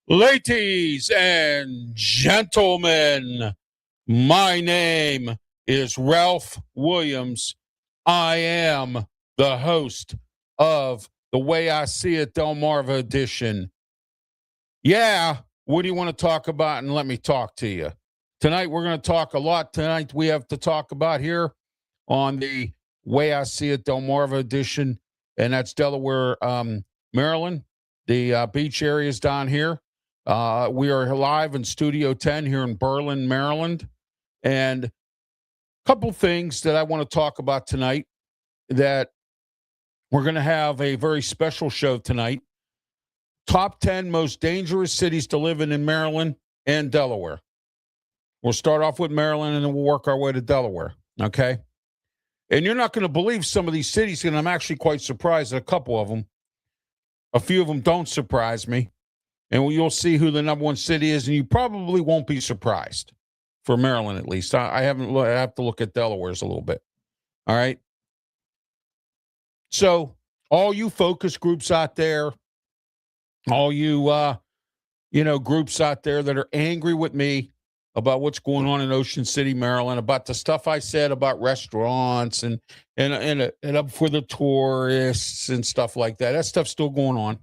Ladies and gentlemen, my name is Ralph Williams. I am the host of The Way I See It Delmarva edition. Yeah, what do you want to talk about? And let me talk to you. Tonight, we're going to talk a lot. Tonight, we have to talk about here on The Way I See It Delmarva edition, and that's Delaware, Maryland. The beach areas down here. We are live in Studio 10 here in Berlin, Maryland. And a couple things that I want to talk about tonight, that we're going to have a very special show tonight. Top 10 most dangerous cities to live in Maryland and Delaware. We'll start off with Maryland and then we'll work our way to Delaware. Okay. And you're not going to believe some of these cities, and I'm actually quite surprised at a couple of them. A few of them don't surprise me. And you'll see who the number one city is, and you probably won't be surprised, for Maryland at least. I have to look at Delaware's a little bit. All right. So all you focus groups out there, all you, groups out there that are angry with me about what's going on in Ocean City, Maryland, about the stuff I said about restaurants and up for the tourists and stuff like that. That stuff's still going on.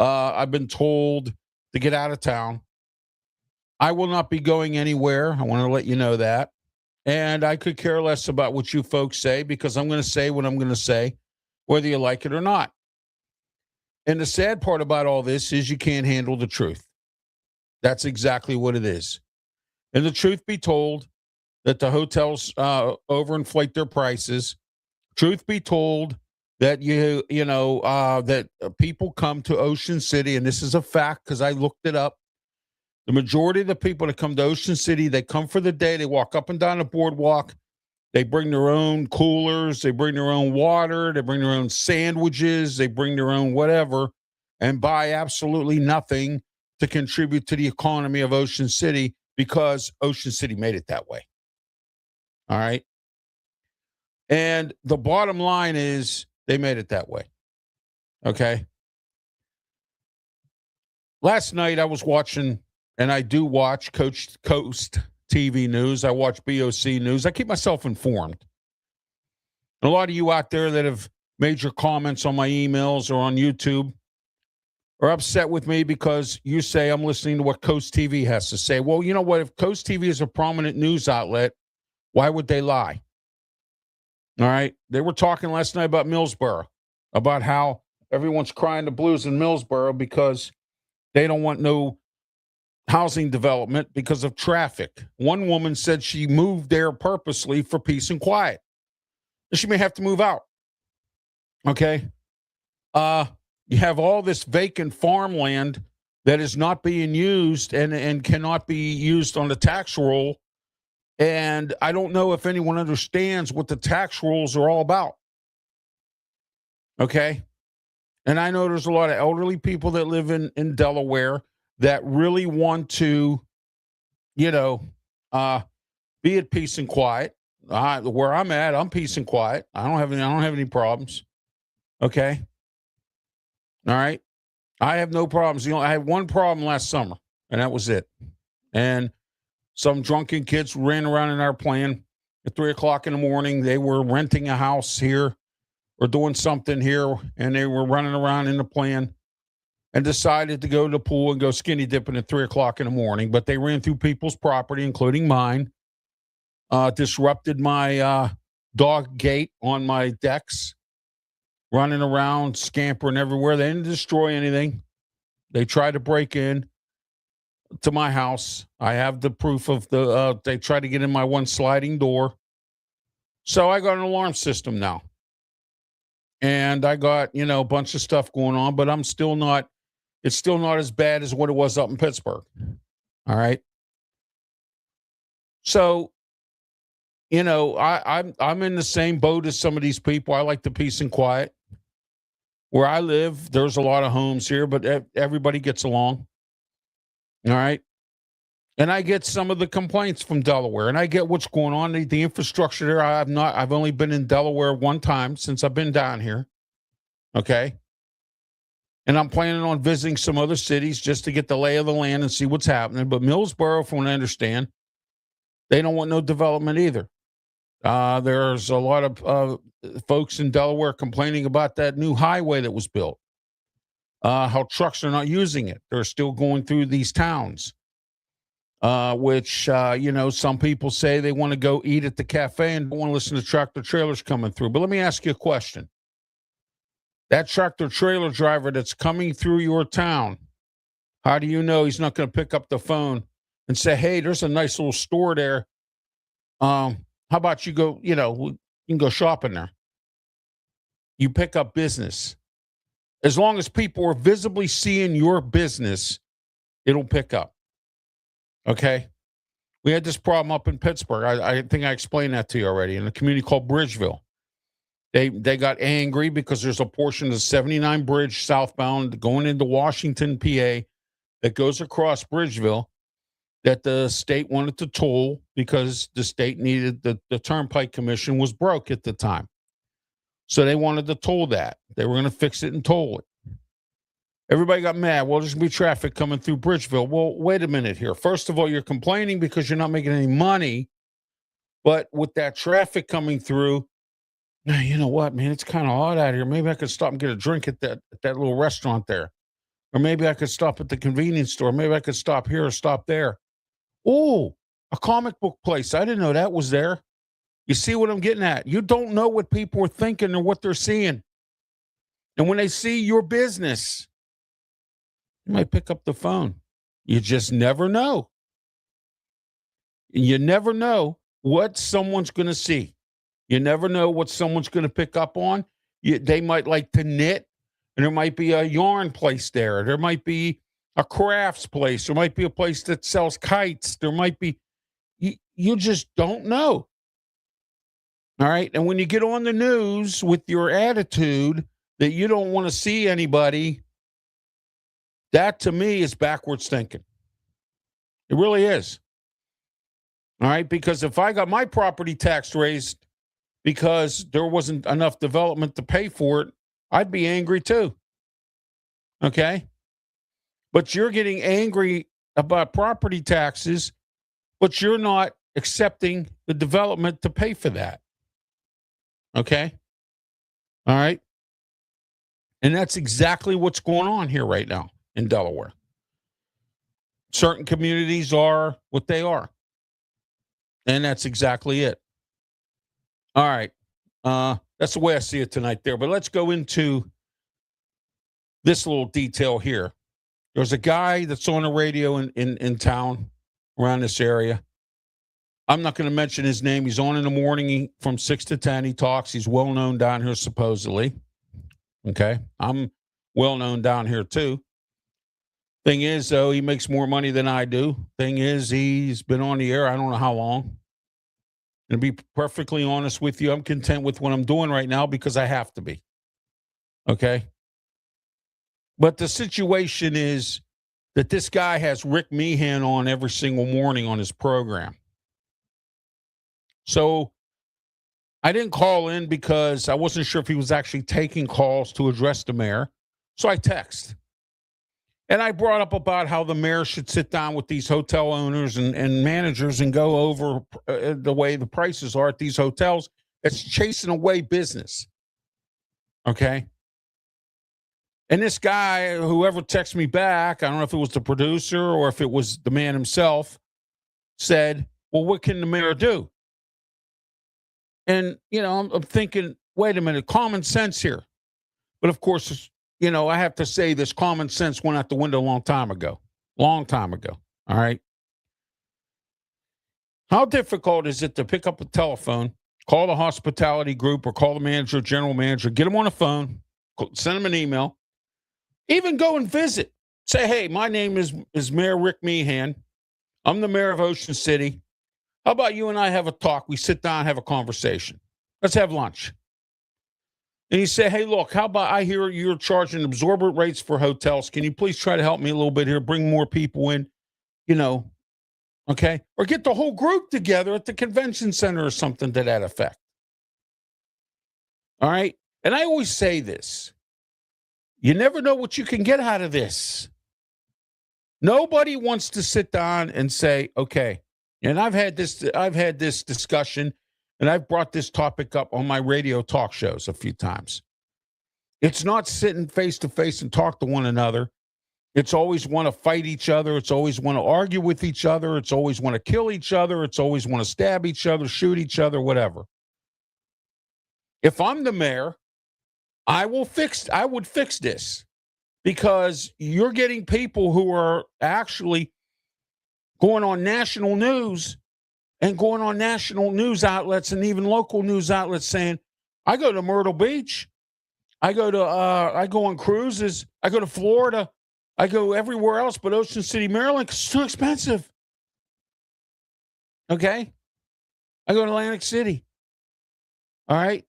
I've been told to get out of town. I will not be going anywhere. I want to let you know that. And I could care less about what you folks say, because I'm going to say what I'm going to say, whether you like it or not. And the sad part about all this is you can't handle the truth. That's exactly what it is. And the truth be told, that the hotels overinflate their prices. Truth be told, that that people come to Ocean City, and this is a fact because I looked it up. The majority of the people that come to Ocean City, they come for the day. They walk up and down the boardwalk. They bring their own coolers. They bring their own water. They bring their own sandwiches. They bring their own whatever, and buy absolutely nothing to contribute to the economy of Ocean City, because Ocean City made it that way. All right. And the bottom line is, they made it that way. Okay. Last night I was watching, and I do watch Coast TV News. I watch BOC News. I keep myself informed. And a lot of you out there that have made your comments on my emails or on YouTube are upset with me because you say I'm listening to what Coast TV has to say. Well, you know what? If Coast TV is a prominent news outlet, why would they lie? All right. They were talking last night about Millsboro, about how everyone's crying the blues in Millsboro because they don't want no housing development because of traffic. One woman said she moved there purposely for peace and quiet. She may have to move out. Okay. You have all this vacant farmland that is not being used and cannot be used on the tax roll. And I don't know if anyone understands what the tax rules are all about. Okay. And I know there's a lot of elderly people that live in Delaware that really want to, be at peace and quiet. Where I'm at, I'm peace and quiet. I don't have any problems. Okay. All right. I have no problems. I had one problem last summer, and that was it. And some drunken kids ran around in our plan at 3:00 in the morning. They were renting a house here or doing something here, and they were running around in the plan and decided to go to the pool and go skinny dipping at 3:00 in the morning. But they ran through people's property, including mine, disrupted my dog gate on my decks, running around, scampering everywhere. They didn't destroy anything. They tried to break in to my house. I have the proof of they tried to get in my one sliding door. So I got an alarm system now. And I got, a bunch of stuff going on, but it's still not as bad as what it was up in Pittsburgh. All right. So, I'm in the same boat as some of these people. I like the peace and quiet. Where I live, there's a lot of homes here, but everybody gets along. All right. And I get some of the complaints from Delaware, and I get what's going on. The infrastructure there, I've only been in Delaware one time since I've been down here. Okay. And I'm planning on visiting some other cities just to get the lay of the land and see what's happening. But Millsboro, from what I understand, they don't want no development either. There's a lot of folks in Delaware complaining about that new highway that was built, how trucks are not using it. They're still going through these towns, which, some people say they want to go eat at the cafe and don't want to listen to tractor trailers coming through. But let me ask you a question. That tractor trailer driver that's coming through your town, how do you know he's not going to pick up the phone and say, hey, there's a nice little store there. How about you go, you can go shopping there. You pick up business. As long as people are visibly seeing your business, it'll pick up. Okay? We had this problem up in Pittsburgh. I think I explained that to you already, in a community called Bridgeville. They got angry because there's a portion of the 79 bridge southbound going into Washington, PA, that goes across Bridgeville that the state wanted to toll because the state needed the Turnpike Commission was broke at the time. So they wanted to toll that. They were going to fix it and toll it. Everybody got mad. Well, there's going to be traffic coming through Bridgeville. Well, wait a minute here. First of all, you're complaining because you're not making any money. But with that traffic coming through, you know what, man, it's kind of hot out here. Maybe I could stop and get a drink at that little restaurant there. Or maybe I could stop at the convenience store. Maybe I could stop here or stop there. Oh, a comic book place. I didn't know that was there. You see what I'm getting at? You don't know what people are thinking or what they're seeing. And when they see your business, you might pick up the phone. You just never know. You never know what someone's going to see. You never know what someone's going to pick up on. They might like to knit, and there might be a yarn place there. There might be a crafts place. There might be a place that sells kites. There might be, you just don't know. All right. And when you get on the news with your attitude that you don't want to see anybody, that to me is backwards thinking. It really is. All right. Because if I got my property tax raised because there wasn't enough development to pay for it, I'd be angry too. Okay. But you're getting angry about property taxes, but you're not accepting the development to pay for that. Okay. All right. And that's exactly what's going on here right now in Delaware. Certain communities are what they are. And that's exactly it. All right. That's the way I see it tonight there. But let's go into this little detail here. There's a guy that's on the radio in town around this area. I'm not going to mention his name. He's on in the morning from 6 to 10. He talks. He's well known down here, supposedly. Okay. I'm well known down here, too. Thing is, though, he makes more money than I do. Thing is, he's been on the air I don't know how long. And to be perfectly honest with you, I'm content with what I'm doing right now because I have to be. Okay. But the situation is that this guy has Rick Meehan on every single morning on his program. So I didn't call in because I wasn't sure if he was actually taking calls to address the mayor. So I text. And I brought up about how the mayor should sit down with these hotel owners and managers and go over the way the prices are at these hotels. It's chasing away business. Okay. And this guy, whoever texted me back, I don't know if it was the producer or if it was the man himself, said, well, what can the mayor do? And, I'm thinking, wait a minute, common sense here. But of course, I have to say this common sense went out the window a long time ago. All right. How difficult is it to pick up a telephone, call the hospitality group or call the manager, general manager, get them on the phone, send them an email, even go and visit. Say, hey, my name is Mayor Rick Meehan. I'm the mayor of Ocean City. How about you and I have a talk? We sit down, have a conversation. Let's have lunch. And you say, hey, look, how about I hear you're charging absorbent rates for hotels. Can you please try to help me a little bit here? Bring more people in, you know, okay? Or get the whole group together at the convention center or something to that effect. All right? And I always say this. You never know what you can get out of this. Nobody wants to sit down and say, okay, and I've had this discussion, and I've brought this topic up on my radio talk shows a few times. It's not sitting face to face and talk to one another. It's always want to fight each other. It's always want to argue with each other. It's always want to kill each other. It's always want to stab each other, shoot each other, whatever. If I'm the mayor, I would fix this, because you're getting people who are actually going on national news and going on national news outlets and even local news outlets saying, I go to Myrtle Beach. I go on cruises. I go to Florida. I go everywhere else but Ocean City, Maryland, because it's too expensive. Okay? I go to Atlantic City. All right?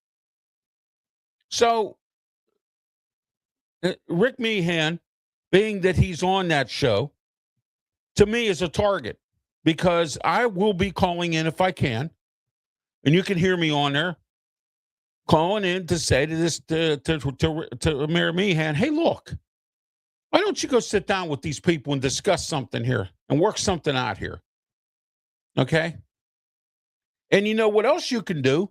So, Rick Meehan, being that he's on that show, to me is a target, because I will be calling in if I can, and you can hear me on there, calling in to say to this to Mayor Meehan, hey, look, why don't you go sit down with these people and discuss something here and work something out here? Okay? And you know what else you can do?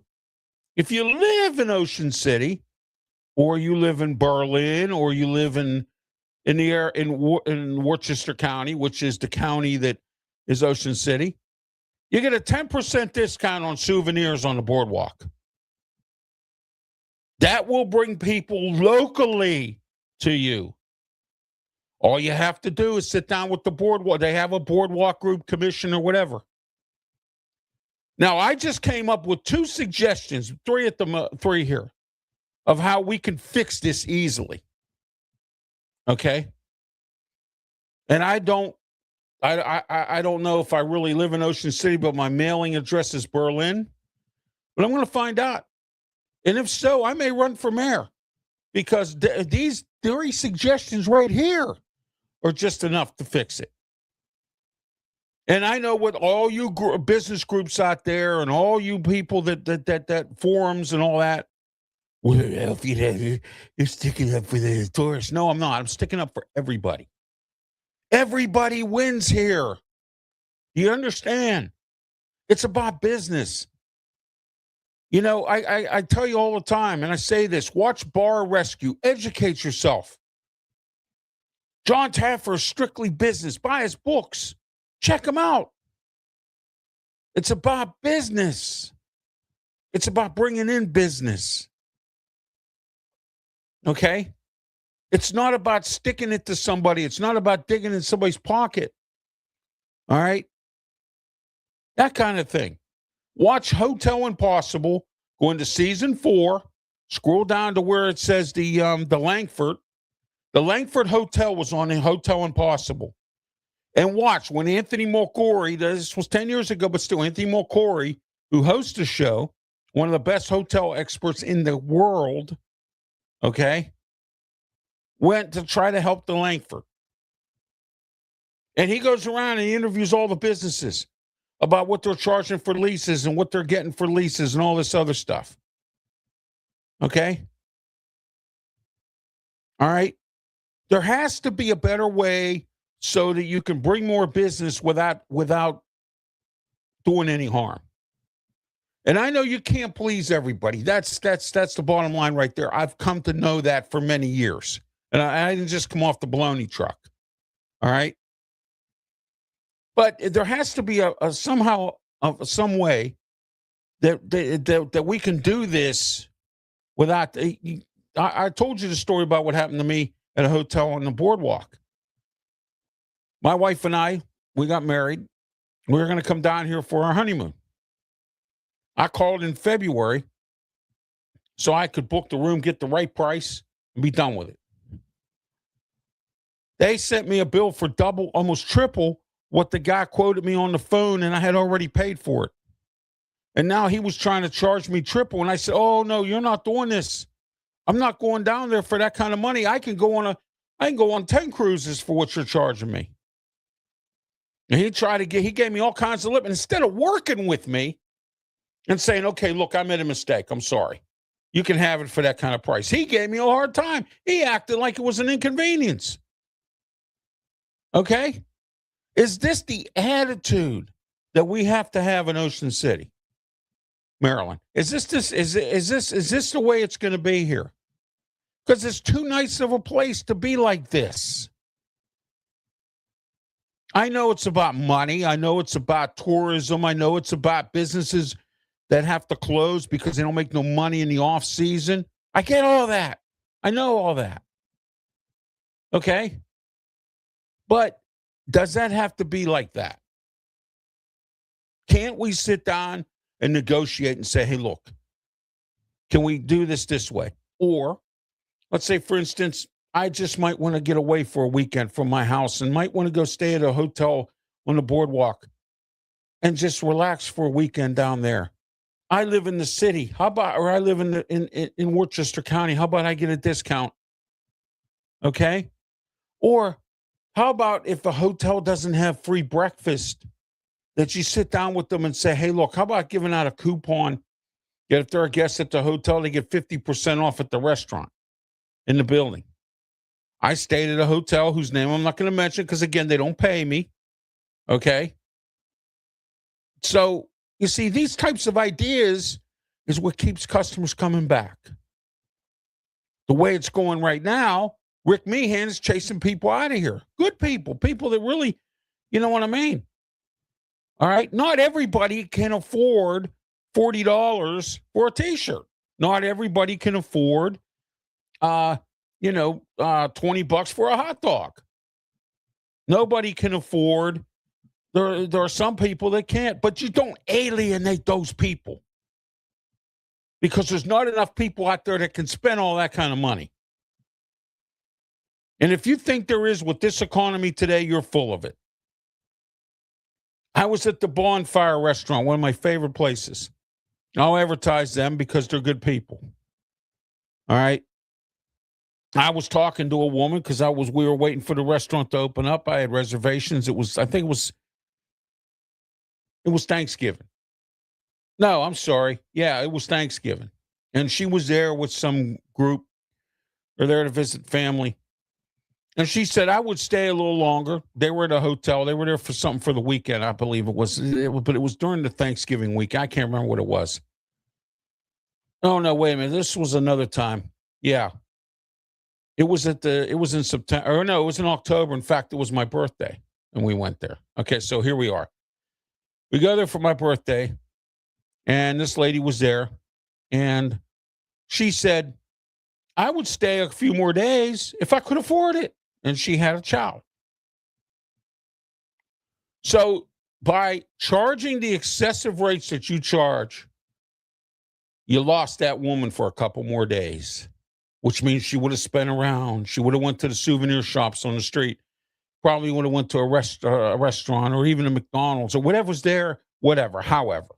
If you live in Ocean City, or you live in Berlin, or you live in Worcester County, which is the county that is Ocean City, you get a 10% discount on souvenirs on the boardwalk. That will bring people locally to you. All you have to do is sit down with the boardwalk. They have a boardwalk group commission or whatever. Now, I just came up with 2 suggestions, 3 here, of how we can fix this easily. Okay? And I don't know if I really live in Ocean City, but my mailing address is Berlin. But I'm going to find out. And if so, I may run for mayor, because these 3 suggestions right here are just enough to fix it. And I know what all you business groups out there and all you people that forums and all that, well, you're sticking up for the tourists. No, I'm not. I'm sticking up for everybody. Everybody wins here. You understand? It's about business. You know, I tell you all the time, and I say this, watch Bar Rescue. Educate yourself. John Taffer is strictly business. Buy his books. Check them out. It's about business. It's about bringing in business. Okay? It's not about sticking it to somebody. It's not about digging in somebody's pocket. All right? That kind of thing. Watch Hotel Impossible. Go into season 4. Scroll down to where it says the Langford. The Langford Hotel was on Hotel Impossible. And watch when Anthony Mulcahy, this was 10 years ago, but still, Anthony Mulcahy, who hosts the show, one of the best hotel experts in the world, okay, went to try to help the Langford. And he goes around and he interviews all the businesses about what they're charging for leases and what they're getting for leases and all this other stuff. Okay? All right? There has to be a better way so that you can bring more business without doing any harm. And I know you can't please everybody. That's the bottom line right there. I've come to know that for many years. And I didn't just come off the baloney truck. All right? But there has to be some way that we can do this without. I told you the story about what happened to me at a hotel on the boardwalk. My wife and I, we got married. We were going to come down here for our honeymoon. I called in February so I could book the room, get the right price, and be done with it. They sent me a bill for double, almost triple what the guy quoted me on the phone, and I had already paid for it. And now he was trying to charge me triple. And I said, oh, no, you're not doing this. I'm not going down there for that kind of money. I can go on 10 cruises for what you're charging me. And he gave me all kinds of lip. And instead of working with me and saying, okay, look, I made a mistake. I'm sorry. You can have it for that kind of price. He gave me a hard time. He acted like it was an inconvenience. Okay? Is this the attitude that we have to have in Ocean City, Maryland? Is this the way it's going to be here? Because it's too nice of a place to be like this. I know it's about money. I know it's about tourism. I know it's about businesses that have to close because they don't make no money in the off season. I get all that. I know all that. Okay? But does that have to be like that? Can't we sit down and negotiate and say, hey, look, can we do this way? Or let's say, for instance, I just might want to get away for a weekend from my house and might want to go stay at a hotel on the boardwalk and just relax for a weekend down there. I live in the city. I live in Worcester County. How about I get a discount? Okay? Or how about if a hotel doesn't have free breakfast, that you sit down with them and say, hey, look, how about giving out a coupon that if they're a guest at the hotel, they get 50% off at the restaurant in the building. I stayed at a hotel whose name I'm not going to mention because, again, they don't pay me. Okay? So, you see, these types of ideas is what keeps customers coming back. The way it's going right now, Rick Meehan is chasing people out of here. Good people that really, you know what I mean? All right? Not everybody can afford $40 for a T-shirt. Not everybody can afford, $20 for a hot dog. Nobody can afford. There are some people that can't, but you don't alienate those people because there's not enough people out there that can spend all that kind of money. And if you think there is with this economy today, you're full of it. I was at the Bonfire Restaurant, one of my favorite places. I'll advertise them because they're good people. All right. I was talking to a woman because we were waiting for the restaurant to open up. I had reservations. It was Thanksgiving. No, I'm sorry. Yeah, it was Thanksgiving. And she was there with some group. They're there to visit family. And she said, I would stay a little longer. They were at a hotel. They were there for something for the weekend, I believe it was. But it was during the Thanksgiving week. I can't remember what it was. Oh, no, wait a minute. This was another time. Yeah. It was in September. Or no, it was in October. In fact, it was my birthday. And we went there. Okay, so here we are. We go there for my birthday. And this lady was there. And she said, I would stay a few more days if I could afford it. And she had a child. So by charging the excessive rates that you charge, you lost that woman for a couple more days, which means she would have spent around. She would have went to the souvenir shops on the street, probably would have went to a restaurant or even a McDonald's or whatever's there, however.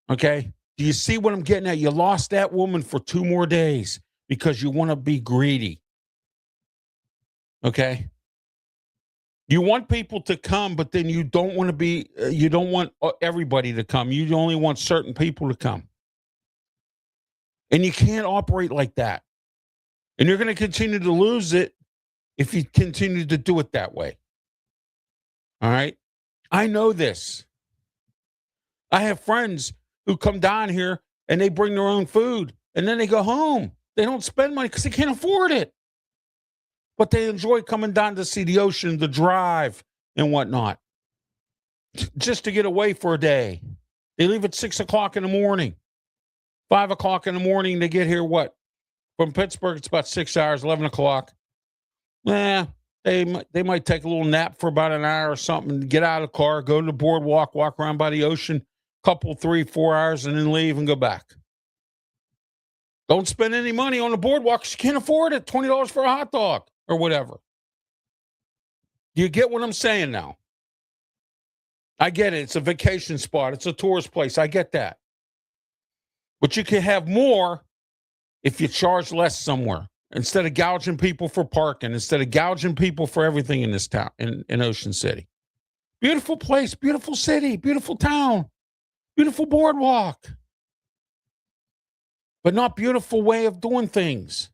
Okay? Do you see what I'm getting at? You lost that woman for 2 more days because you want to be greedy. Okay? You want people to come, but then you don't want everybody to come. You only want certain people to come. And you can't operate like that. And you're going to continue to lose it if you continue to do it that way. All right? I know this. I have friends who come down here and they bring their own food and then they go home. They don't spend money because they can't afford it. But they enjoy coming down to see the ocean, the drive, and whatnot. Just to get away for a day. They leave at 6 o'clock in the morning. 5 o'clock in the morning, they get here, From Pittsburgh, it's about 6 hours, 11 o'clock. They might take a little nap for about an hour or something, get out of the car, go to the boardwalk, walk around by the ocean, couple, 3, 4 hours, and then leave and go back. Don't spend any money on the boardwalk because you can't afford it. $20 for a hot dog or whatever. Do you get what I'm saying now? I get it. It's a vacation spot. It's a tourist place. I get that. But you can have more if you charge less somewhere. Instead of gouging people for parking, instead of gouging people for everything in this town, in Ocean City. Beautiful place, beautiful city, beautiful town, beautiful boardwalk. But not beautiful way of doing things.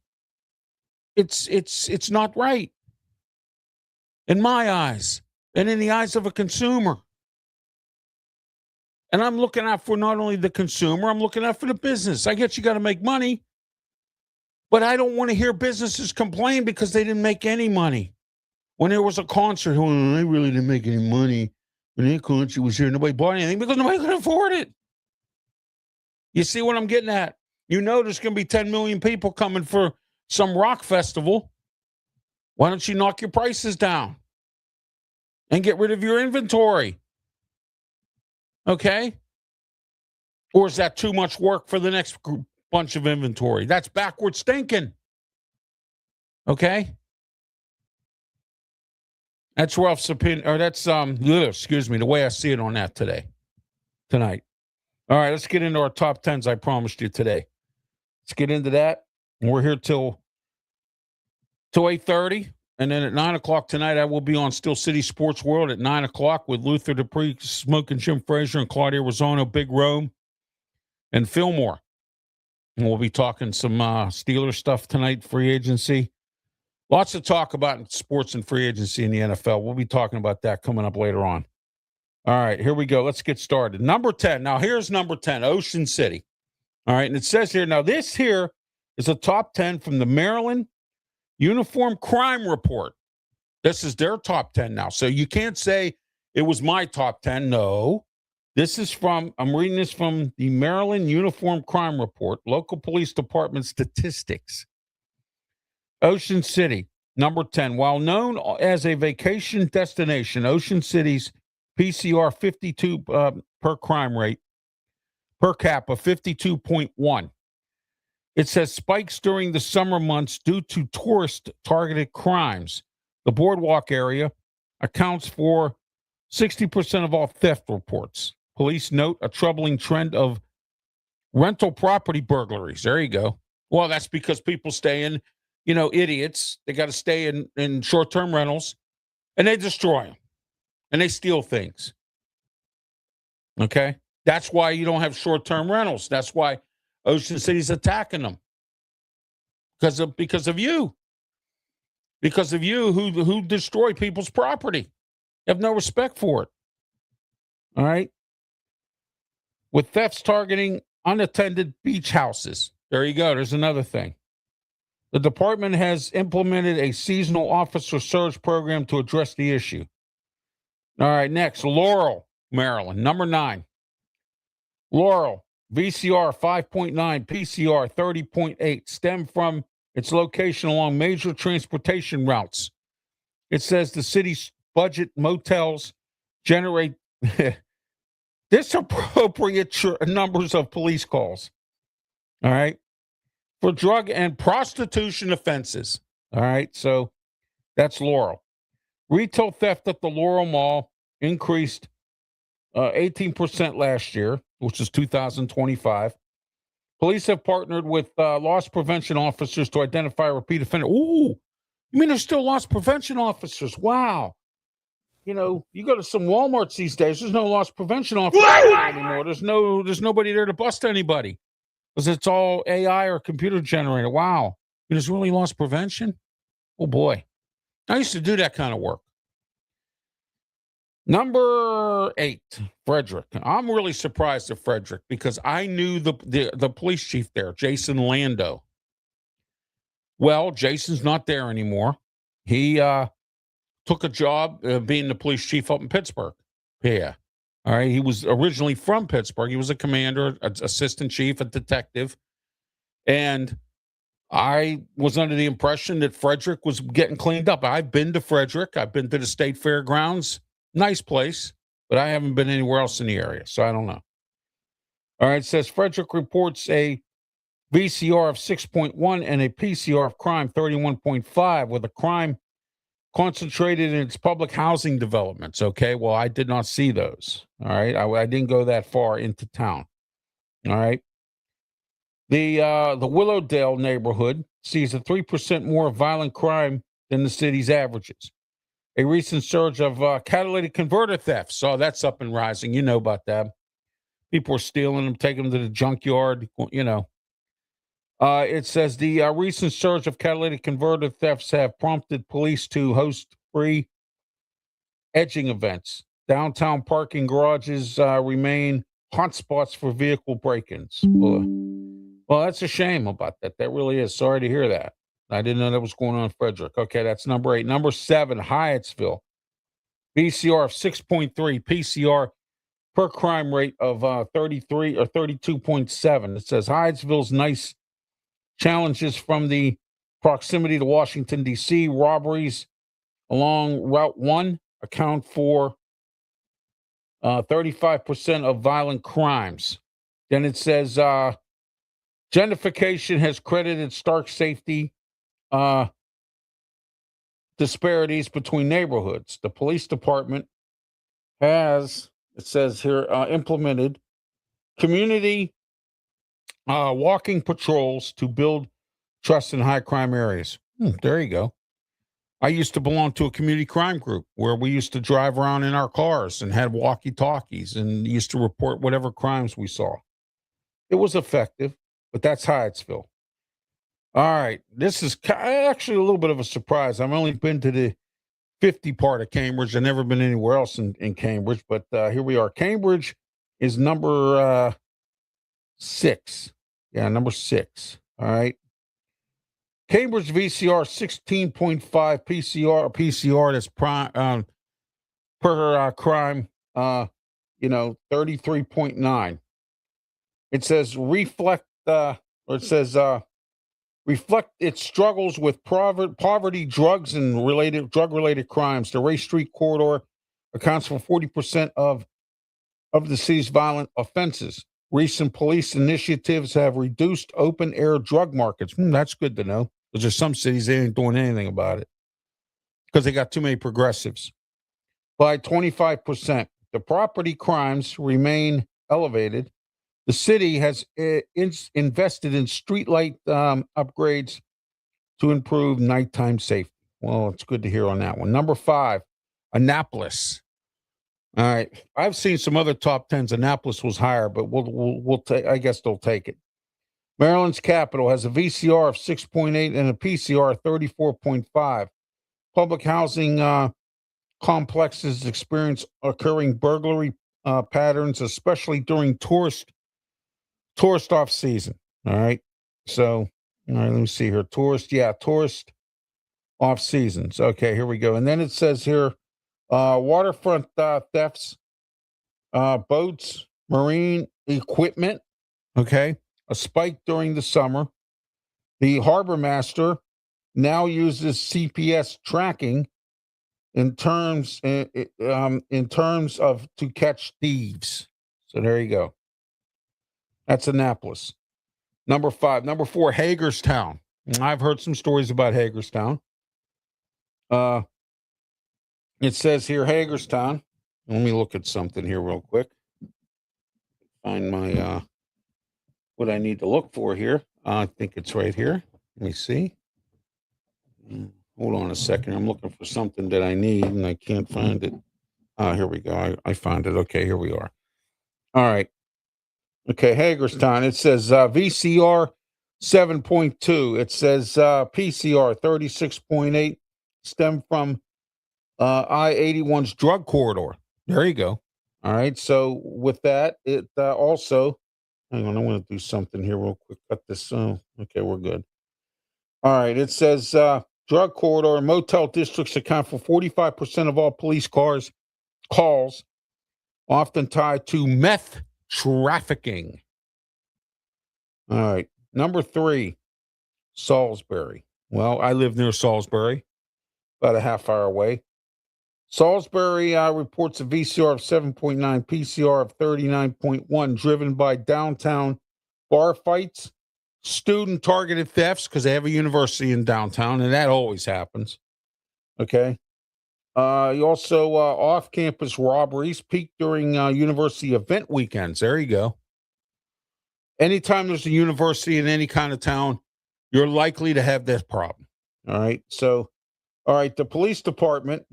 It's not right. In my eyes, and in the eyes of a consumer. And I'm looking out for not only the consumer, I'm looking out for the business. I guess you got to make money. But I don't want to hear businesses complain because they didn't make any money. When there was a concert, oh, I really didn't make any money. When that concert was here, nobody bought anything because nobody could afford it. You see what I'm getting at? You know there's going to be 10 million people coming for some rock festival. Why don't you knock your prices down and get rid of your inventory? Okay? Or is that too much work for the next bunch of inventory? That's backwards thinking. Okay? That's Ralph's opinion, or that's, excuse me, the way I see it on that tonight. All right, let's get into our top 10s I promised you today. Let's get into that. We're here till 8:30. And then at 9 o'clock tonight, I will be on Steel City Sports World at 9 o'clock with Luther Dupree, Smoking Jim Frazier, and Claudia Rosano, Big Rome, and Fillmore. And we'll be talking some Steelers stuff tonight, free agency. Lots to talk about in sports and free agency in the NFL. We'll be talking about that coming up later on. All right, here we go. Let's get started. Number 10. Now, here's number 10, Ocean City. All right, and it says here, now this here is a top 10 from the Maryland Uniform Crime Report. This is their top 10 now. So you can't say it was my top 10. No. This is I'm reading this from the Maryland Uniform Crime Report, local police department statistics. Ocean City, number 10. While known as a vacation destination, Ocean City's PCR 52 per crime rate, per cap of 52.1. It says spikes during the summer months due to tourist-targeted crimes. The boardwalk area accounts for 60% of all theft reports. Police note a troubling trend of rental property burglaries. There you go. Well, that's because people stay in, idiots. They got to stay in short-term rentals, and they destroy them, and they steal things. Okay? That's why you don't have short-term rentals. That's why Ocean City's attacking them because of you. Because of you who destroy people's property. You have no respect for it. All right? With thefts targeting unattended beach houses. There you go. There's another thing. The department has implemented a seasonal officer surge program to address the issue. All right, next, Laurel, Maryland, number 9. Laurel, VCR 5.9, PCR 30.8, stem from its location along major transportation routes. It says the city's budget motels generate disappropriate numbers of police calls. All right. For drug and prostitution offenses. All right. So that's Laurel. Retail theft at the Laurel Mall increased 18% last year, which is 2025. Police have partnered with loss prevention officers to identify repeat offenders. Ooh, you mean there's still loss prevention officers? Wow. You go to some Walmarts these days, there's no loss prevention officer anymore. There's nobody there to bust anybody because it's all AI or computer generated. Wow. There's really loss prevention? Oh, boy. I used to do that kind of work. Number 8, Frederick. I'm really surprised at Frederick because I knew the police chief there, Jason Lando. Well, Jason's not there anymore. He took a job being the police chief up in Pittsburgh. Yeah. All right. He was originally from Pittsburgh. He was a commander, assistant chief, a detective. And I was under the impression that Frederick was getting cleaned up. I've been to Frederick. I've been to the state fairgrounds. Nice place, but I haven't been anywhere else in the area, so I don't know. All right, it says Frederick reports a VCR of 6.1 and a PCR of crime 31.5 with a crime concentrated in its public housing developments. Okay, well, I did not see those. All right, I didn't go that far into town. All right, the Willowdale neighborhood sees a 3% more violent crime than the city's averages. A recent surge of catalytic converter thefts. So that's up and rising. You know about that. People are stealing them, taking them to the junkyard. You know. It says the recent surge of catalytic converter thefts have prompted police to host free edging events. Downtown parking garages remain hotspots for vehicle break-ins. Well, that's a shame about that. That really is. Sorry to hear that. I didn't know that was going on in Frederick. Okay, that's number 8. Number 7, Hyattsville. PCR of 6.3, PCR per crime rate of 33 or 32.7. It says Hyattsville's nice challenges from the proximity to Washington, D.C. Robberies along Route 1 account for 35% of violent crimes. Then it says gentrification has credited stark safety disparities between neighborhoods. The police department has, it says here, implemented community walking patrols to build trust in high crime areas. There you go. I used to belong to a community crime group where we used to drive around in our cars and had walkie-talkies and used to report whatever crimes we saw. It was effective, but that's Hyattsville. All right. This is actually a little bit of a surprise. I've only been to the 50 part of Cambridge. I've never been anywhere else in Cambridge, but here we are. Cambridge is number 6. Yeah, number 6. All right. Cambridge VCR 16.5 PCR that's prime per crime 33.9. It says reflect its struggles with poverty, drugs, and drug related crimes. The Race Street corridor accounts for 40% of the city's violent offenses. Recent police initiatives have reduced open air drug markets. That's good to know. Because there's some cities they ain't doing anything about it because they got too many progressives. By 25%, the property crimes remain elevated. The city has invested in streetlight upgrades to improve nighttime safety. Well, it's good to hear on that one. Number 5, Annapolis. All right, I've seen some other top 10s. Annapolis was higher, but we'll take. I guess they'll take it. Maryland's capital has a VCR of 6.8 and a PCR of 34.5. Public housing complexes experience occurring burglary patterns, especially during tourist off season. All right. So, all right, let me see here. Tourist off seasons. Okay, here we go. And then it says here, waterfront thefts, boats, marine equipment. Okay. A spike during the summer. The harbor master now uses CPS tracking in terms of to catch thieves. So there you go. That's Annapolis. Number 5. Number 4, Hagerstown. I've heard some stories about Hagerstown. It says here, Hagerstown. Let me look at something here real quick. Find my what I need to look for here. I think it's right here. Let me see. Hold on a second. I'm looking for something that I need and I can't find it. Here we go. I found it. Okay, here we are. All right. Okay, Hagerstown. It says VCR 7.2. It says PCR 36.8. Stem from I-81's drug corridor. There you go. All right. So with that, it also, hang on, I want to do something here real quick. Cut this. Okay, we're good. All right. It says drug corridor and motel districts account for 45% of all police calls, often tied to meth trafficking. All right. Number 3, Salisbury. Well, I live near Salisbury, about a half hour away. Salisbury reports a VCR of 7.9, PCR of 39.1, driven by downtown bar fights, student targeted thefts, because they have a university in downtown, and that always happens. Okay. You also off-campus robberies peak during university event weekends. There you go. Anytime there's a university in any kind of town, you're likely to have this problem. All right. So, all right, the police department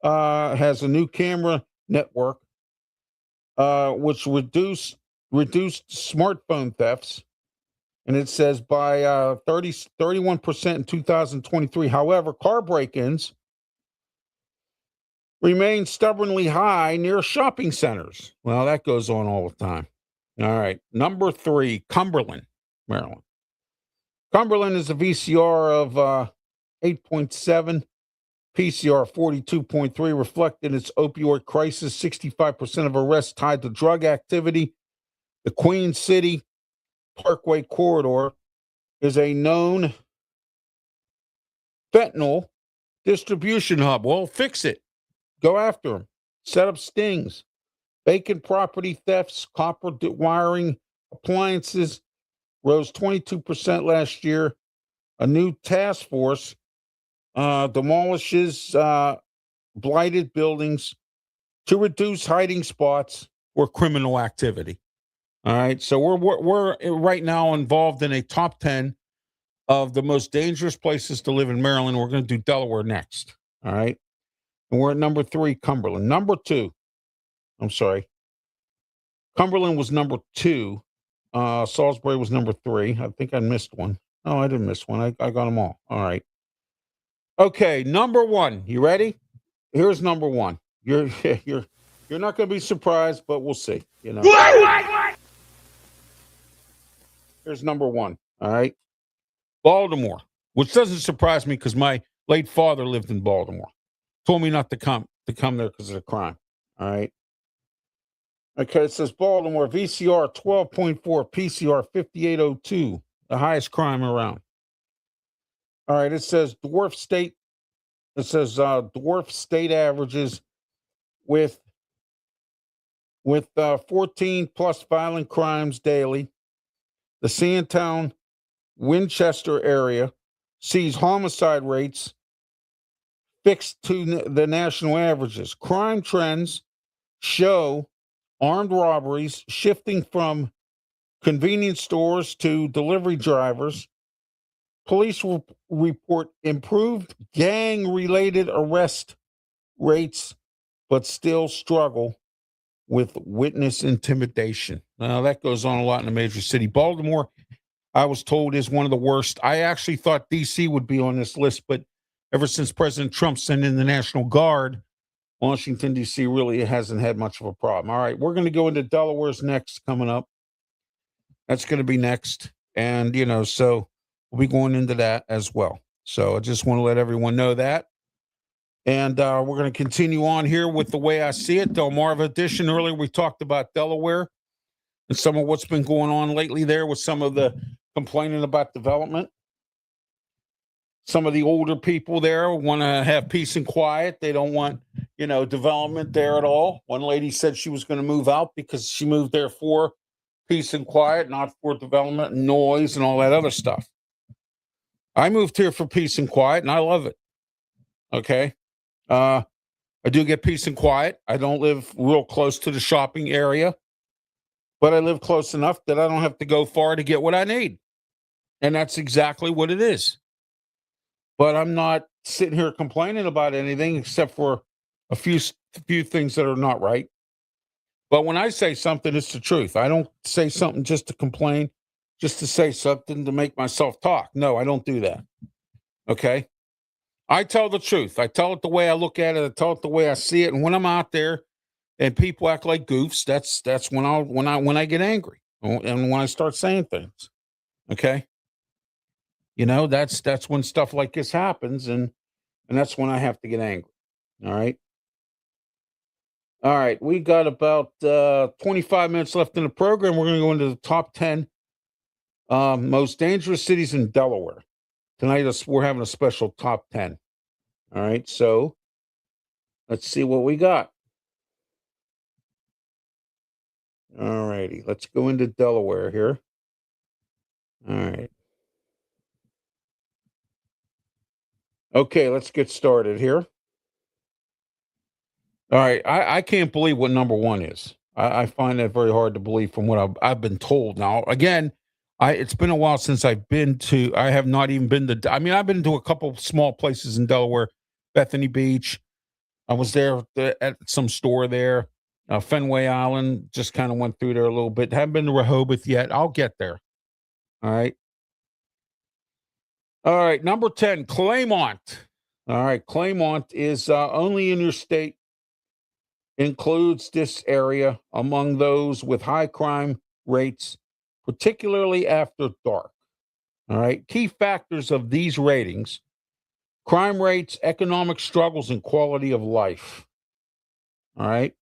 has a new camera network which reduced smartphone thefts, and it says by 31% in 2023. However, car break-ins remain stubbornly high near shopping centers. Well, that goes on all the time. All right. Number 3, Cumberland, Maryland. Cumberland is a VCR of 8.7, PCR 42.3, reflected its opioid crisis, 65% of arrests tied to drug activity. The Queen City Parkway corridor is a known fentanyl distribution hub. Well, fix it. Go after them. Set up stings. Vacant property thefts, copper wiring, appliances rose 22% last year. A new task force demolishes blighted buildings to reduce hiding spots or criminal activity. All right, so we're right now involved in a top 10 of the most dangerous places to live in Maryland. We're going to do Delaware next. All right, and we're at number 3, Cumberland. Number 2, I'm sorry, Cumberland was number 2. Salisbury was number 3. I think I missed one. Oh, I didn't miss one. I got them all. All right. Okay, number 1. You ready? Here's number 1. You're you're not going to be surprised, but we'll see. You know. Here's number 1. All right, Baltimore, which doesn't surprise me because my late father lived in Baltimore. Told me not to come there because of the crime. All right. Okay, it says Baltimore VCR 12.4, PCR 5802, the highest crime around. All right, it says dwarf state. It says dwarf state averages with 14 plus violent crimes daily. The Sandtown, Winchester area sees homicide rates fixed to the national averages. Crime trends show armed robberies shifting from convenience stores to delivery drivers. Police will report improved gang-related arrest rates, but still struggle with witness intimidation. Now, that goes on a lot in a major city. Baltimore, I was told, is one of the worst. I actually thought D.C. would be on this list, but ever since President Trump sent in the National Guard, Washington, D.C. really hasn't had much of a problem. All right, we're going to go into Delaware's next coming up. That's going to be next. And, so we'll be going into that as well. So I just want to let everyone know that. And we're going to continue on here with the way I see it. Delmarva edition. Earlier, we talked about Delaware and some of what's been going on lately there with some of the complaining about development. Some of the older people there want to have peace and quiet. They don't want, development there at all. One lady said she was going to move out because she moved there for peace and quiet, not for development and noise and all that other stuff. I moved here for peace and quiet, and I love it. Okay. I do get peace and quiet. I don't live real close to the shopping area, but I live close enough that I don't have to go far to get what I need. And that's exactly what it is. But I'm not sitting here complaining about anything except for a few things that are not right. But when I say something, it's the truth. I don't say something just to complain, just to say something to make myself talk. No, I don't do that. Okay? I tell the truth. I tell it the way I look at it. I tell it the way I see it. And when I'm out there and people act like goofs, that's when I get angry and when I start saying things. Okay? That's when stuff like this happens, and that's when I have to get angry. All right. All right. We got about 25 minutes left in the program. We're going to go into the top 10 most dangerous cities in Delaware. Tonight, we're having a special top 10. All right. So let's see what we got. All righty. Let's go into Delaware here. All right. Okay, let's get started here. All right, I can't believe what number one is. I find that very hard to believe from what I've been told. Now, again, it's been a while since I've been to. I have not even been to. I mean, I've been to a couple small places in Delaware, Bethany Beach. I was there at some store there. Fenway Island, just kind of went through there a little bit. Haven't been to Rehoboth yet. I'll get there. All right. All right. Number 10, Claymont. All right. Claymont is only in your state, includes this area among those with high crime rates, particularly after dark. All right. Key factors of these ratings: crime rates, economic struggles, and quality of life. All right.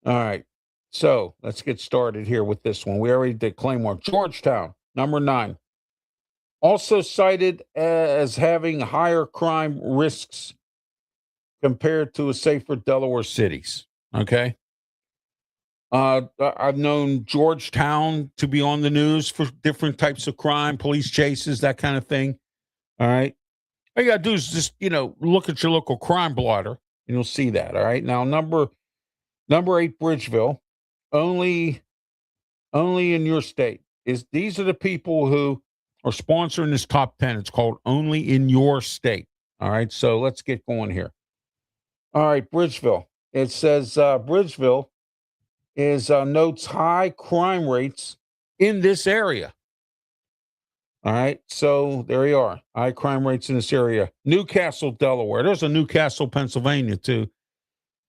All right. So let's get started here with this one. We already did Claymore. Georgetown, number 9, also cited as having higher crime risks compared to safer Delaware cities. Okay. I've known Georgetown to be on the news for different types of crime, police chases, that kind of thing. All right. All you got to do is just, look at your local crime blotter and you'll see that. All right. Now, number 8, Bridgeville, only in your state. These are the people who are sponsoring this top 10. It's called Only in Your State. All right. So let's get going here. All right. Bridgeville. It says Bridgeville is notes high crime rates in this area. All right. So there you are. High crime rates in this area. Newcastle, Delaware. There's a Newcastle, Pennsylvania, too.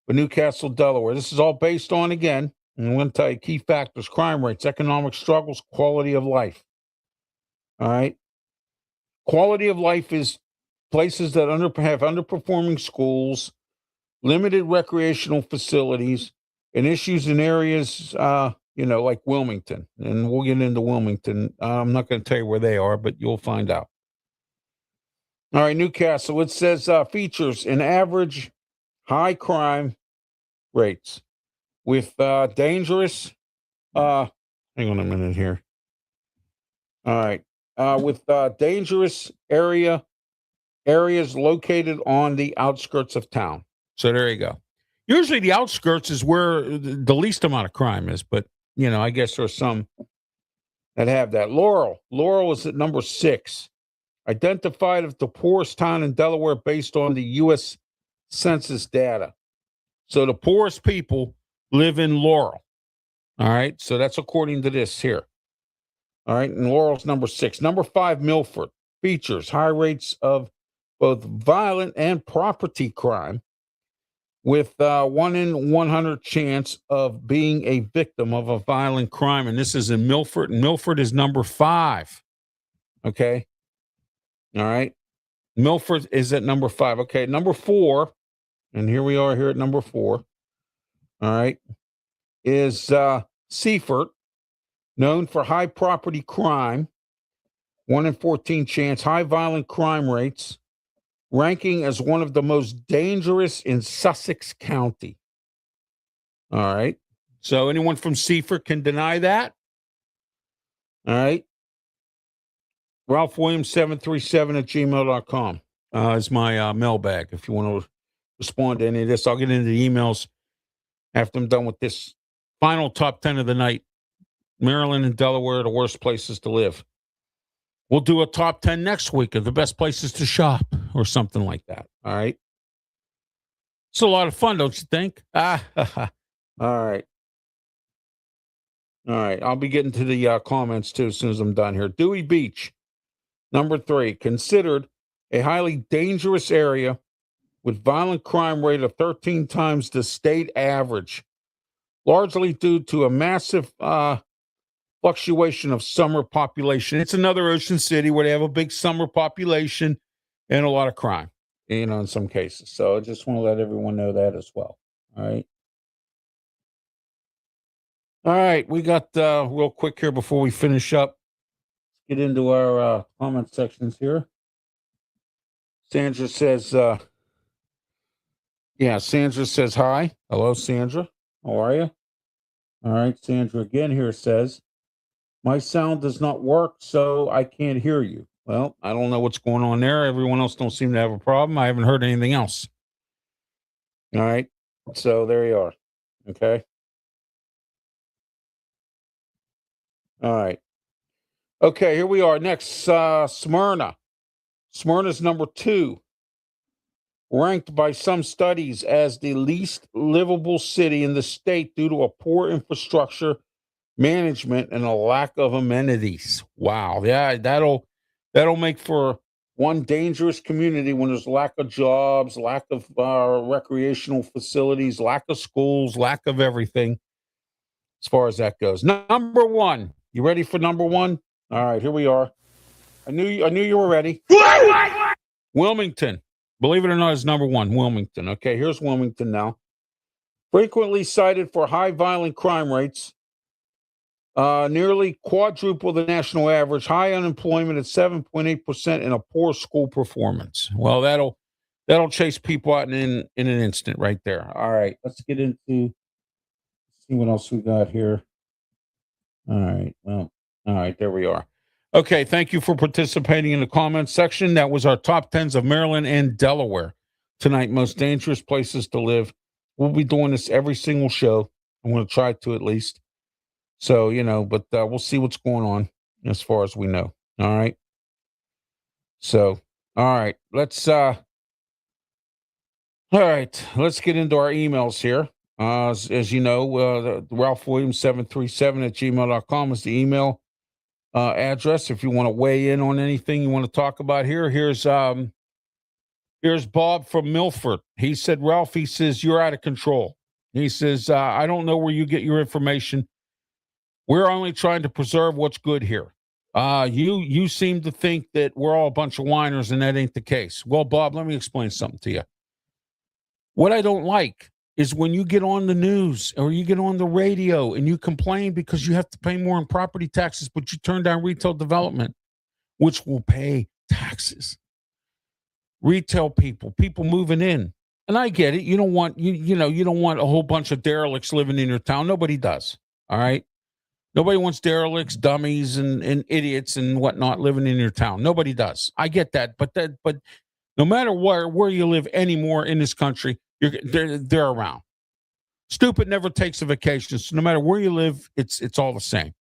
But Newcastle, Delaware. This is all based on, again, and I'm going to tell you key factors: crime rates, economic struggles, quality of life. All right. Quality of life is places that have underperforming schools, limited recreational facilities, and issues in areas, like Wilmington. And we'll get into Wilmington. I'm not going to tell you where they are, but you'll find out. All right, Newcastle. It says features an average high crime rates with dangerous. Hang on a minute here. All right, with dangerous areas located on the outskirts of town. So there you go. Usually the outskirts is where the least amount of crime is, but I guess there's some that have that. Laurel is at number 6, identified as the poorest town in Delaware based on the U.S. Census data. So the poorest people live in Laurel. All right. So that's according to this here. All right. And Laurel's number 6. Number 5, Milford, features high rates of both violent and property crime, with 1 in 100 chance of being a victim of a violent crime. And this is in Milford. And Milford is number 5. Okay. All right. Milford is at number 5. Okay. Number 4. And here we are here at number 4. All right. Is Seaford, known for high property crime, 1 in 14 chance, high violent crime rates, ranking as one of the most dangerous in Sussex County. All right. So anyone from Seaford can deny that? All right. Ralph Williams 737 at gmail.com is my mailbag. If you want to respond to any of this, I'll get into the emails after I'm done with this final top 10 of the night. Maryland and Delaware are the worst places to live. We'll do a top 10 next week of the best places to shop or something like that. All right. It's a lot of fun, don't you think? All right. All right. I'll be getting to the comments too as soon as I'm done here. Dewey Beach, number 3, considered a highly dangerous area with violent crime rate of 13 times the state average, largely due to a massive fluctuation of summer population. It's another ocean city where they have a big summer population and a lot of crime, in some cases. So I just want to let everyone know that as well. All right. All right. We got real quick here before we finish up. Let's get into our comment sections here. Sandra says, Sandra says hi. Hello, Sandra. How are you? All right. Sandra again here says, my sound does not work, so I can't hear you. Well, I don't know what's going on there. Everyone else don't seem to have a problem. I haven't heard anything else. All right. So there you are. Okay. All right. Okay, here we are. Next, Smyrna. Smyrna's number 2, ranked by some studies as the least livable city in the state due to a poor infrastructure management and a lack of amenities. Wow. Yeah, that'll make for one dangerous community when there's lack of jobs, lack of recreational facilities, lack of schools, lack of everything as far as that goes. Number 1. You ready for number 1? All right, here we are. I knew you were ready. Wilmington. Believe it or not, is number 1. Wilmington. Okay, here's Wilmington now. Frequently cited for high violent crime rates, nearly quadruple the national average, high unemployment at 7.8%, and a poor school performance. Well, that'll chase people out in an instant right there. All right, let's get into see what else we got here. All right, well, all right, there we are. Okay, thank you for participating in the comments section. That was our top 10s of Maryland and Delaware tonight. Most dangerous places to live. We'll be doing this every single show. I'm going to try to at least. So, but we'll see what's going on as far as we know. All right. So, all right, let's get into our emails here. As you know, Ralph Williams 737 at gmail.com is the email address. If you want to weigh in on anything you want to talk about here, here's Bob from Milford. He said, Ralph, he says, you're out of control. He says, I don't know where you get your information. We're only trying to preserve what's good here. You seem to think that we're all a bunch of whiners, and that ain't the case. Well, Bob, let me explain something to you. What I don't like is when you get on the news or you get on the radio and you complain because you have to pay more in property taxes, but you turn down retail development, which will pay taxes. Retail people moving in. And I get it. You don't want you don't want a whole bunch of derelicts living in your town. Nobody does. All right. Nobody wants derelicts, dummies, and idiots and whatnot living in your town. Nobody does. I get that. But no matter where you live anymore in this country, they're around. Stupid never takes a vacation. So no matter where you live, it's all the same.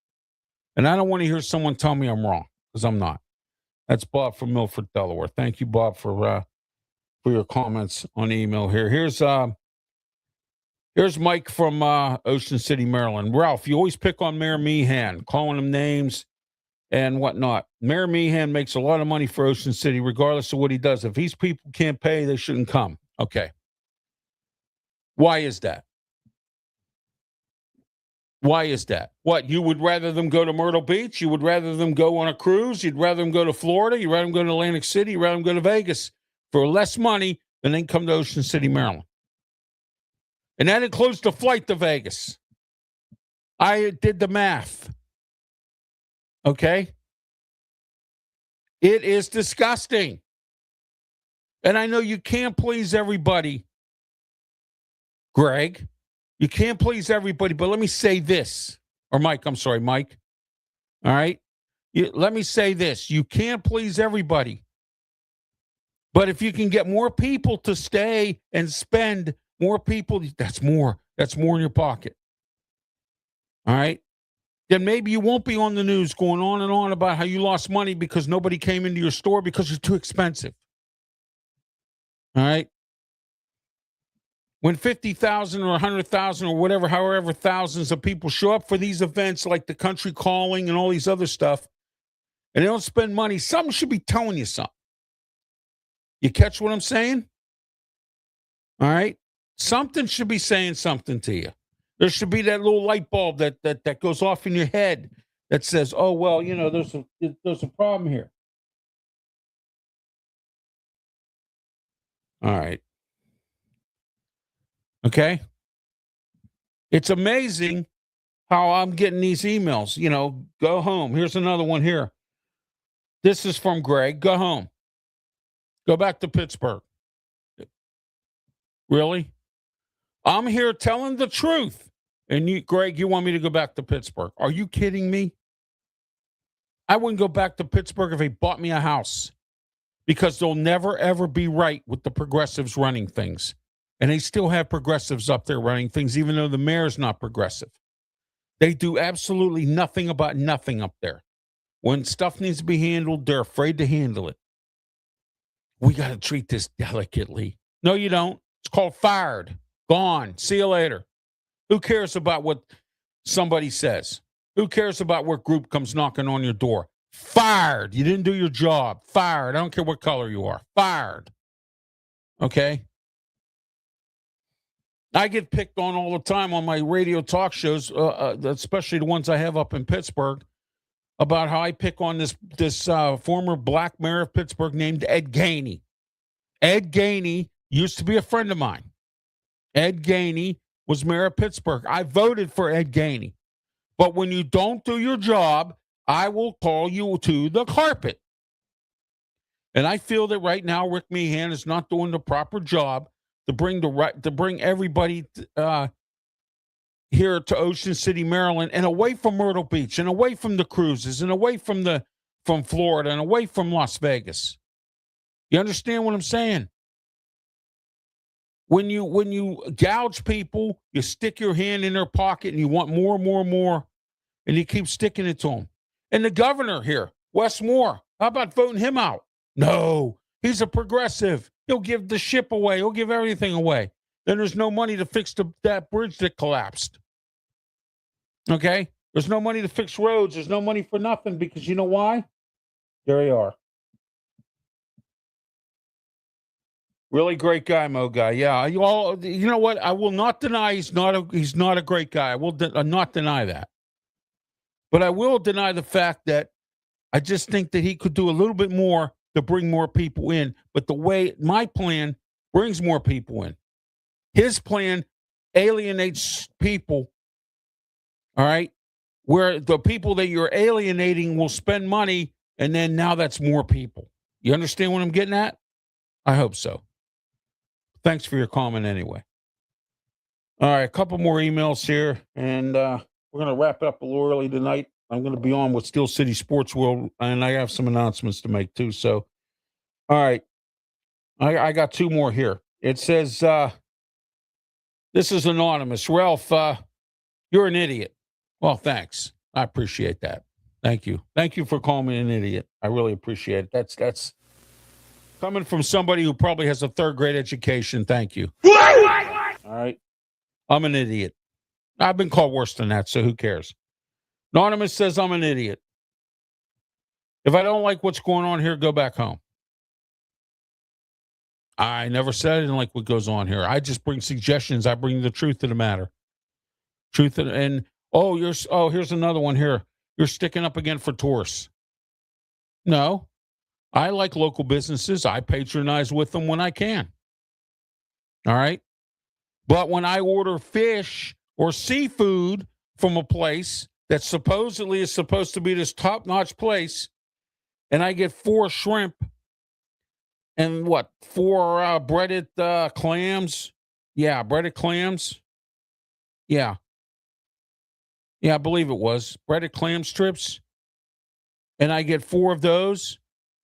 And I don't want to hear someone tell me I'm wrong, because I'm not. That's Bob from Milford, Delaware. Thank you, Bob, for your comments on email here. Here's Mike from Ocean City, Maryland. Ralph, you always pick on Mayor Meehan, calling him names and whatnot. Mayor Meehan makes a lot of money for Ocean City, regardless of what he does. If these people can't pay, they shouldn't come. Okay. Why is that? Why is that? What, you would rather them go to Myrtle Beach? You would rather them go on a cruise? You'd rather them go to Florida? You'd rather them go to Atlantic City? You'd rather them go to Vegas for less money and then come to Ocean City, Maryland? And that includes the flight to Vegas. I did the math. Okay? It is disgusting. And I know you can't please everybody, Greg. You can't please everybody, but let me say this. Or Mike, I'm sorry, Mike. All right? Let me say this. You can't please everybody. But if you can get more people to stay and spend, more people, that's more. That's more in your pocket. All right? Then maybe you won't be on the news going on and on about how you lost money because nobody came into your store because you're too expensive. All right? When 50,000 or 100,000 or whatever, however thousands of people show up for these events like the Country Calling and all these other stuff, and they don't spend money, something should be telling you something. You catch what I'm saying? All right? Something should be saying something to you. There should be that little light bulb that goes off in your head that says, oh, well, there's a problem here. All right. Okay? It's amazing how I'm getting these emails. Go home. Here's another one here. This is from Greg. Go home. Go back to Pittsburgh. Really? I'm here telling the truth. And Greg, you want me to go back to Pittsburgh? Are you kidding me? I wouldn't go back to Pittsburgh if they bought me a house because they'll never, ever be right with the progressives running things. And they still have progressives up there running things, even though the mayor's not progressive. They do absolutely nothing about nothing up there. When stuff needs to be handled, they're afraid to handle it. We got to treat this delicately. No, you don't. It's called fired. Gone. See you later. Who cares about what somebody says? Who cares about what group comes knocking on your door? Fired. You didn't do your job. Fired. I don't care what color you are. Fired. Okay? I get picked on all the time on my radio talk shows, especially the ones I have up in Pittsburgh, about how I pick on this former black mayor of Pittsburgh named Ed Gainey. Ed Gainey used to be a friend of mine. Ed Gainey was mayor of Pittsburgh. I voted for Ed Gainey. But when you don't do your job, I will call you to the carpet. And I feel that right now Rick Meehan is not doing the proper job to bring everybody here to Ocean City, Maryland, and away from Myrtle Beach, and away from the cruises, and away from Florida, and away from Las Vegas. You understand what I'm saying? When you gouge people, you stick your hand in their pocket, and you want more, and you keep sticking it to them. And the governor here, Wes Moore, how about voting him out? No, he's a progressive. He'll give the ship away. He'll give everything away. Then there's no money to fix that bridge that collapsed. Okay? There's no money to fix roads. There's no money for nothing because you know why? There you are. Really great guy, Mo guy. Yeah, you know what? I will not deny he's not a great guy. I will not deny that. But I will deny the fact that I just think that he could do a little bit more to bring more people in. But the way my plan brings more people in. His plan alienates people, all right, where the people that you're alienating will spend money, and then now that's more people. You understand what I'm getting at? I hope so. Thanks for your comment anyway. All right, a couple more emails here, and we're going to wrap it up a little early tonight. I'm going to be on with Steel City Sports World, and I have some announcements to make too. So, all right, I got two more here. It says, this is anonymous. Ralph, you're an idiot. Well, thanks. I appreciate that. Thank you. Thank you for calling me an idiot. I really appreciate it. That's coming from somebody who probably has a third grade education. Thank you. All right. I'm an idiot. I've been called worse than that, so who cares? Anonymous says I'm an idiot. If I don't like what's going on here, go back home. I never said I didn't like what goes on here. I just bring suggestions. I bring the truth of the matter. Here's another one here. You're sticking up again for tourists. No, I like local businesses. I patronize with them when I can. All right. But when I order fish or seafood from a place that supposedly is supposed to be this top-notch place, and I get 4 shrimp and 4 breaded clams? Yeah, breaded clams. Yeah. Yeah, I believe it was. Breaded clam strips. And I get 4 of those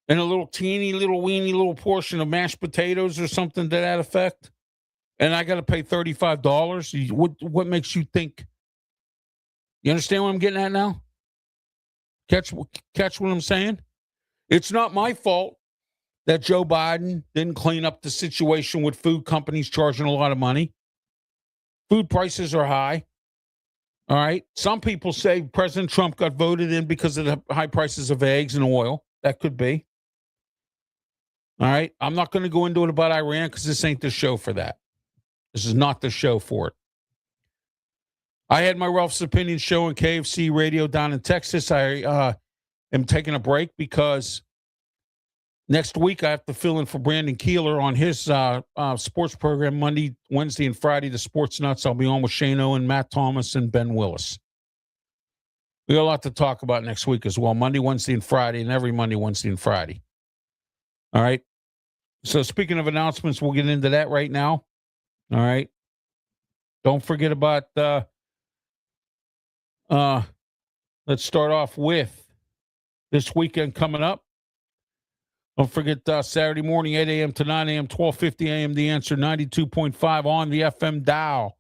and a little teeny, little weeny little portion of mashed potatoes or something to that effect. And I got to pay $35. What makes you think? You understand what I'm getting at now? Catch what I'm saying? It's not my fault that Joe Biden didn't clean up the situation with food companies charging a lot of money. Food prices are high. All right. Some people say President Trump got voted in because of the high prices of eggs and oil. That could be. All right. I'm not going to go into it about Iran because this ain't the show for that. This is not the show for it. I had my Ralph's Opinion show on KFC radio down in Texas. I am taking a break because next week I have to fill in for Brandon Keeler on his sports program Monday, Wednesday, and Friday, the Sports Nuts. I'll be on with Shane Owen, Matt Thomas, and Ben Willis. We got a lot to talk about next week as well. Monday, Wednesday, and Friday, and every Monday, Wednesday, and Friday. All right. So speaking of announcements, we'll get into that right now. All right. Don't forget about let's start off with this weekend coming up. Don't forget Saturday morning, 8 a.m. to 9 a.m., 12:50 a.m. The Answer, 92.5 on the FM dial.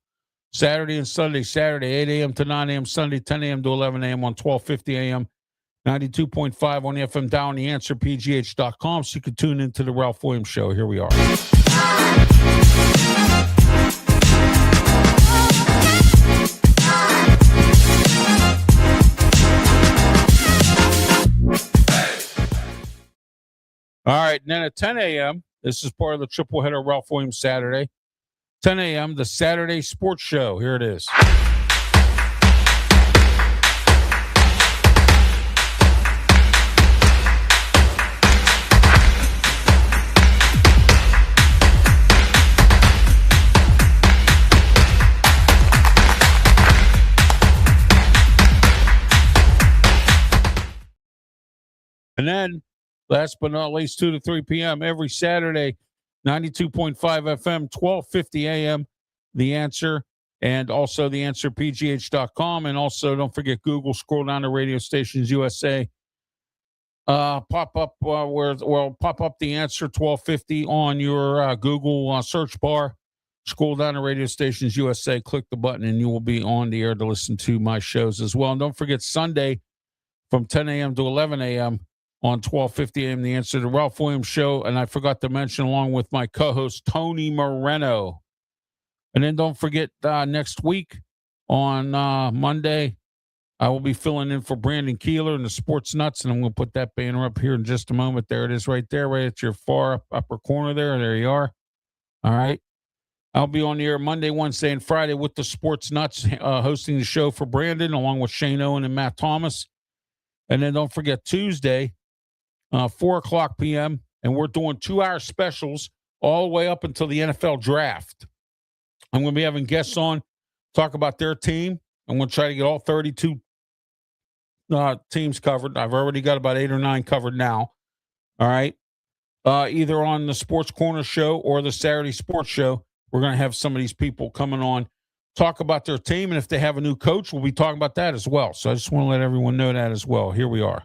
Saturday and Sunday, Saturday, 8 a.m. to 9 a.m., Sunday, 10 a.m. to 11 a.m. on 12:50 a.m., 92.5 on the FM dial and the Answer, PGH.com, so you can tune into the Ralph Williams Show. Here we are. All right, and then at 10 a.m., this is part of the triple header Ralph Williams Saturday. 10 a.m., the Saturday Sports Show. Here it is. And then, last but not least, 2 to 3 p.m. every Saturday, 92.5 FM, 12:50 a.m., The Answer, and also theanswerpgh.com. And also, don't forget Google, scroll down to Radio Stations USA. Pop up pop up The Answer 1250 on your Google search bar. Scroll down to Radio Stations USA, click the button, and you will be on the air to listen to my shows as well. And don't forget Sunday from 10 a.m. to 11 a.m. on 12:50 a.m. The Answer, the Ralph Williams Show. And I forgot to mention, along with my co-host, Tony Moreno. And then don't forget next week on Monday, I will be filling in for Brandon Keeler and the Sports Nuts. And I'm going to put that banner up here in just a moment. There it is right there, right at your far upper corner there. There you are. All right. I'll be on the air Monday, Wednesday, and Friday with the Sports Nuts, hosting the show for Brandon, along with Shane Owen and Matt Thomas. And then don't forget Tuesday, 4 o'clock p.m., and we're doing 2-hour specials all the way up until the NFL draft. I'm going to be having guests on, talk about their team. I'm going to try to get all 32 teams covered. I've already got about 8 or 9 covered now. All right. Either on the Sports Corner Show or the Saturday Sports Show, we're going to have some of these people coming on, talk about their team, and if they have a new coach, we'll be talking about that as well. So I just want to let everyone know that as well. Here we are.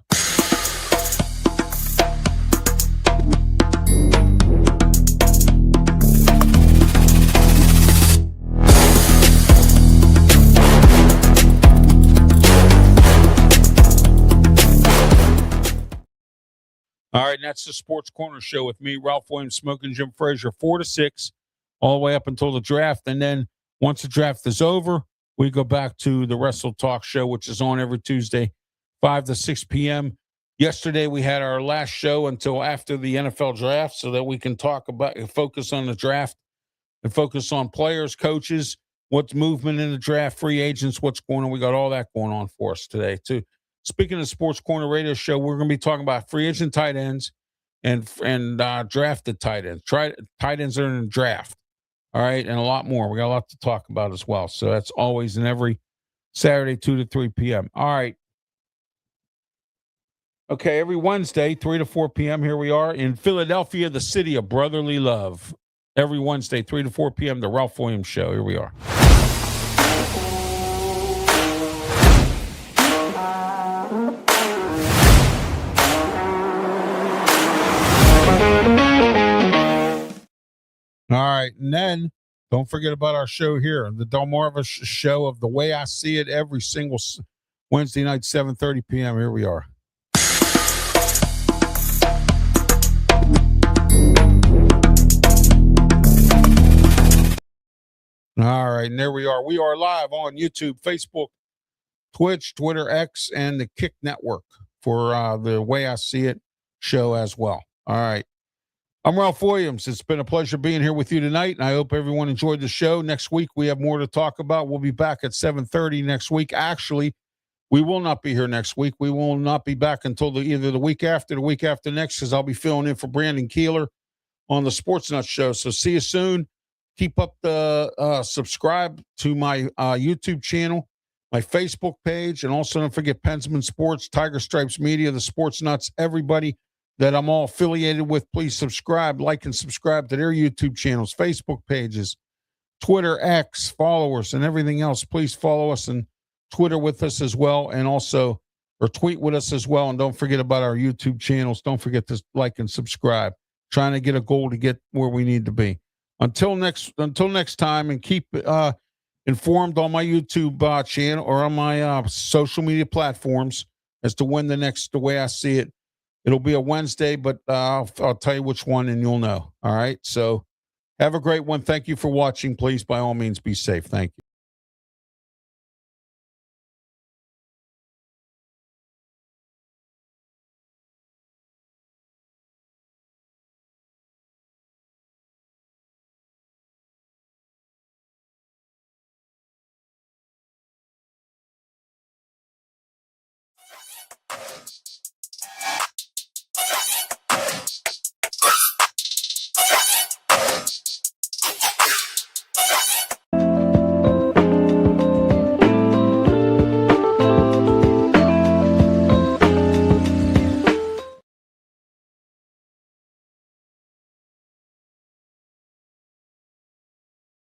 All right, and that's the Sports Corner Show with me, Ralph Williams, Smoking Jim Frazier, 4 to 6, all the way up until the draft. And then once the draft is over, we go back to the Wrestle Talk Show, which is on every Tuesday, 5 to 6 p.m. Yesterday, we had our last show until after the NFL draft so that we can talk about and focus on the draft and focus on players, coaches, what's movement in the draft, free agents, what's going on. We got all that going on for us today, too. Speaking of Sports Corner Radio Show, we're going to be talking about free agent tight ends and drafted tight ends. Tight ends are in the draft. All right, and a lot more. We got a lot to talk about as well. So that's always in every Saturday, 2 to 3 p.m. All right. Okay, every Wednesday, 3 to 4 p.m., here we are in Philadelphia, the city of brotherly love. Every Wednesday, 3 to 4 p.m., the Ralph Williams Show. Here we are. All right, and then don't forget about our show here, the Delmarva show of The Way I See It, every single Wednesday night, 7:30 p.m. Here we are. All right, and there we are. We are live on YouTube, Facebook, Twitch, Twitter, X, and the Kick Network for The Way I See It show as well. All right. I'm Ralph Williams. It's been a pleasure being here with you tonight, and I hope everyone enjoyed the show. Next week, we have more to talk about. We'll be back at 7:30 next week. Actually, we will not be here next week. We will not be back until either the week after next, because I'll be filling in for Brandon Keeler on the Sports Nuts Show. So see you soon. Keep up the subscribe to my YouTube channel, my Facebook page, and also don't forget Pensman Sports, Tiger Stripes Media, the Sports Nuts, everybody that I'm all affiliated with. Please subscribe, like, and subscribe to their YouTube channels, Facebook pages, Twitter, X, followers, and everything else. Please follow us and Twitter with us as well. And also or tweet with us as well. And don't forget about our YouTube channels. Don't forget to like and subscribe. Trying to get a goal to get where we need to be. Until next time, and keep informed on my YouTube channel or on my social media platforms as to when the way I see it. It'll be a Wednesday, but I'll tell you which one and you'll know. All right. So have a great one. Thank you for watching. Please, by all means, be safe. Thank you.